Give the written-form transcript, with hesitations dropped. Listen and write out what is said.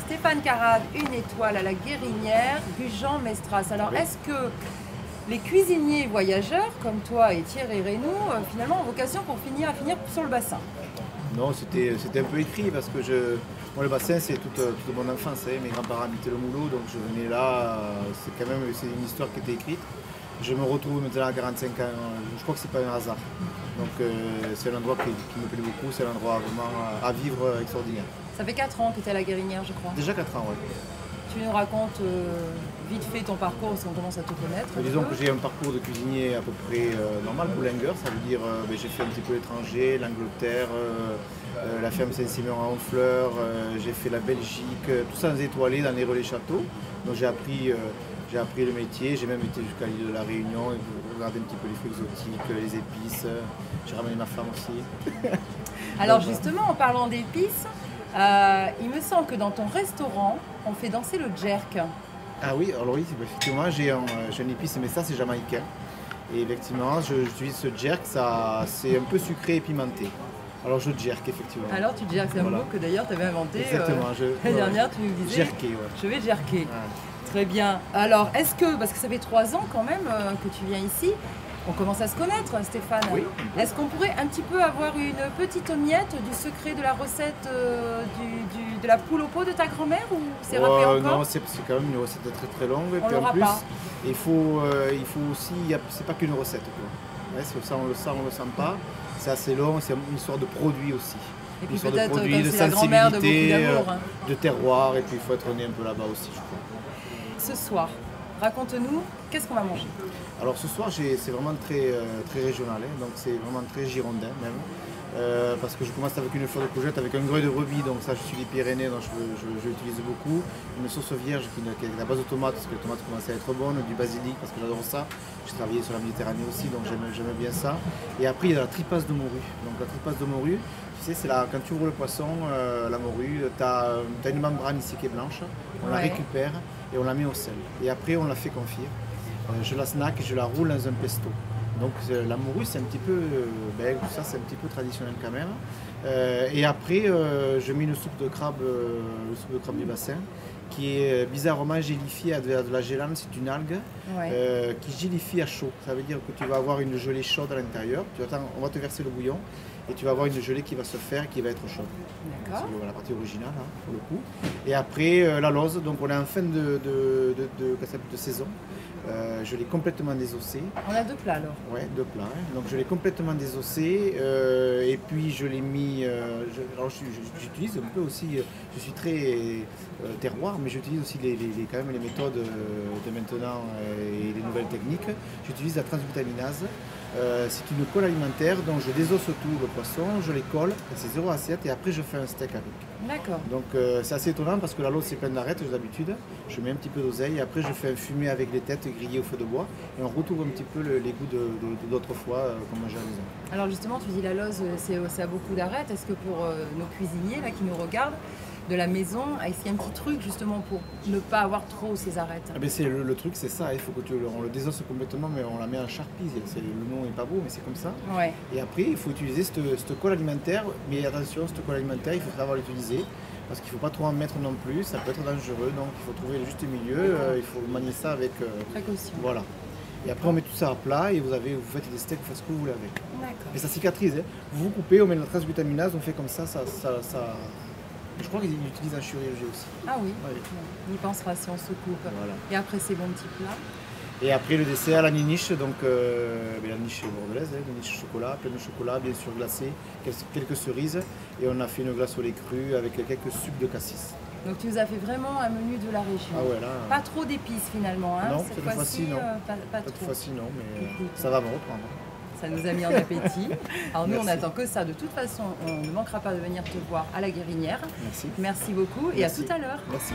Stéphane Carrade, une étoile à la Guérinière, Gujan-Mestras. Alors, est-ce que les cuisiniers voyageurs, comme toi et Thierry Reynaud, finalement ont vocation pour finir sur le bassin? Non, c'était un peu écrit parce que moi, le bassin, c'est toute mon enfance. Mes grands-parents habitaient le Moulot, donc je venais là. C'est une histoire qui était écrite. Je me retrouve maintenant à 45 ans. Je crois que c'est pas un hasard. Donc c'est un endroit qui me plaît beaucoup. C'est un endroit vraiment à vivre extraordinaire. Ça fait 4 ans que tu es à la Guérinière, je crois. Déjà 4 ans, oui. Tu nous racontes vite fait ton parcours, parce qu'on commence à te connaître. Disons que j'ai un parcours de cuisinier à peu près normal pour Lingueur. Ça veut dire j'ai fait un petit peu l'étranger, l'Angleterre, la ferme Saint-Siméon à Honfleur, j'ai fait la Belgique, tout ça en étoilé dans les relais châteaux. Donc j'ai appris le métier, j'ai même été jusqu'à l'île de la Réunion et regarder un petit peu les fruits exotiques, les épices. J'ai ramené ma femme aussi. Alors justement, en parlant d'épices, il me semble que dans ton restaurant, on fait danser le jerk. Ah oui, alors oui, effectivement, j'ai une épice, mais ça c'est jamaïcain. Et effectivement, j'utilise ce jerk, c'est un peu sucré et pimenté. Alors je jerk, effectivement. Alors tu jerk, c'est un mot que d'ailleurs tu avais inventé. Exactement. L'année dernière, tu nous disais, jerker, ouais. Je vais jerker. Ouais. Très bien. Alors, est-ce que, parce que ça fait 3 ans quand même que tu viens ici, on commence à se connaître, Stéphane. Oui. Est-ce qu'on pourrait un petit peu avoir une petite miette du secret de la recette de la poule au pot de ta grand-mère, ou c'est râpé encore? Non, c'est quand même une recette très très longue. Et on puis en l'aura plus, pas. il faut aussi, c'est pas qu'une recette, quoi. Ouais, ça on le sent pas. C'est assez long, c'est une histoire de produit aussi. Et puis une histoire peut-être, de produit, comme de c'est la grand-mère de beaucoup sensibilité, d'amour. de terroir, et puis il faut être né un peu là-bas aussi, je crois. Ce soir, raconte-nous, qu'est-ce qu'on va manger? Alors ce soir, c'est vraiment très régional, donc c'est vraiment très girondin même. Parce que je commence avec une fleur de courgette, avec un greuil de brebis, donc ça je suis des Pyrénées, donc je l'utilise beaucoup. Une sauce vierge qui est à la base de tomates, parce que les tomates commencent à être bonnes, du basilic, parce que j'adore ça. J'ai travaillé sur la Méditerranée aussi, donc j'aime bien ça. Et après il y a la tripasse de morue. Donc la tripasse de morue, tu sais, c'est là, quand tu ouvres le poisson, la morue, tu as une membrane ici qui est blanche, on la récupère et on la met au sel. Et après on la fait confire. Je la snack et je la roule dans un pesto. Donc la morue c'est un petit peu belge, tout ça c'est un petit peu traditionnel quand même. Et après je mets une soupe de crabe du bassin qui est bizarrement gélifiée à de la gélane, c'est une algue qui gélifie à chaud. Ça veut dire que tu vas avoir une gelée chaude à l'intérieur, on va te verser le bouillon et tu vas avoir une gelée qui va se faire, qui va être chaude. D'accord. C'est la partie originale hein, pour le coup. Et après la lauze, donc on est en fin de saison. Je l'ai complètement désossé. On a 2 plats alors. Ouais, 2 plats. Hein. Donc je l'ai complètement désossé et puis je l'ai mis. Alors j'utilise un peu aussi. Je suis très terroir, mais j'utilise aussi quand même les méthodes de maintenant et les nouvelles techniques. J'utilise la transglutaminase. C'est une colle alimentaire, donc je désosse tout le poisson, je les colle, c'est 0 assiette et après je fais un steak avec. D'accord. Donc c'est assez étonnant parce que la lauze c'est plein d'arêtes d'habitude. Je mets un petit peu d'oseille et après je fais un fumet avec les têtes grillées au feu de bois et on retrouve un petit peu les goûts d'autrefois qu'on mangeait à la maison. Alors justement tu dis la lauze c'est à beaucoup d'arêtes. Est-ce que pour nos cuisiniers là, qui nous regardent de la maison, est-ce qu'il y a un petit truc justement pour ne pas avoir trop ces arêtes? Le truc c'est ça, il faut que on le désosse complètement mais on la met en charpie. Le nom est pas beau mais c'est comme ça. Ouais. Et après il faut utiliser cette colle alimentaire, mais attention, cette colle alimentaire il faut savoir l'utiliser. Parce qu'il ne faut pas trop en mettre non plus, ça peut être dangereux, donc il faut trouver le juste milieu, il faut manier ça avec précaution. Voilà. Et après on met tout ça à plat et vous faites des steaks, vous faites ce que vous voulez avec. D'accord. Mais ça cicatrise, hein. Vous coupez, on met de la transglutaminase, on fait comme ça. Je crois qu'ils l'utilisent en chirurgie aussi. Ah oui, ouais. On y pensera si on se coupe. Voilà. Et après ces bons petits plats. Et après le dessert, la niche, donc la niche bordelaise, la niche chocolat, plein de chocolat, bien sûr glacé, quelques cerises. Et on a fait une glace au lait cru avec quelques sucres de cassis. Donc tu nous as fait vraiment un menu de la région. Ah ouais, là, pas trop d'épices finalement. Hein, non, cette fois-ci non. Pas trop. Cette fois-ci non, mais ça va me reprendre. Ça nous a mis en appétit. Alors nous, Merci. on n'attend que ça. De toute façon, on ne manquera pas de venir te voir à la Guérinière. Merci. Merci beaucoup et à tout à l'heure. Merci.